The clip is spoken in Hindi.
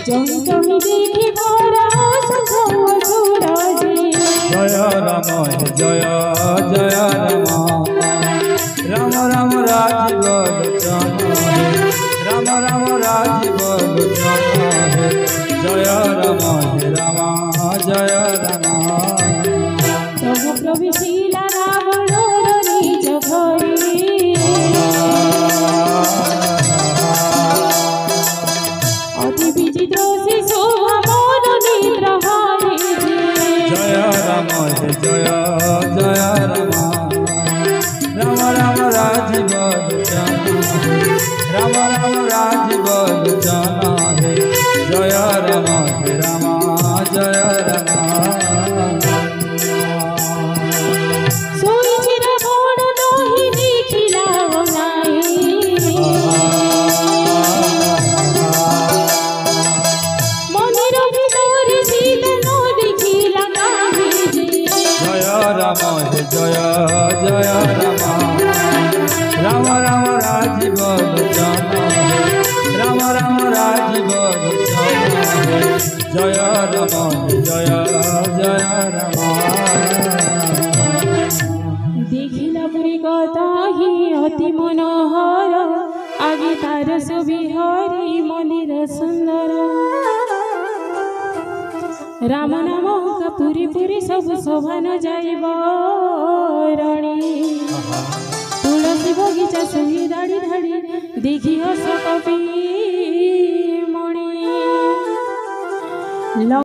जंतु देखी भरा सुरजी जय राम जय जय राम राम राम राजीव लोचन राम राम राजीव लोचन जय राम जय राम प्रभु प्रवेशिला रावण निज घरे अति विचित्र शिशु मन निद्र हरे जय राम जय जय राम राम राजीव लोचन राम राम राजीव लोचन जय राम जय राम सोई रावण नहीं देखिला मंदिर भीतर सीता न देखिला जय राम जय जय राम राम राजीव लोचन राम राम राजीव लोचन जय राम जय जय देखिला पुरी कथा ही अति मनोहर आगे तार सुबिहारी मंदिर सुंदर राम नाम का पुरी पुरी सब शोभा न जाइब रणी तुलसी बगीचा संगी धाड़ी धाड़ी देखी हस कपी मणि।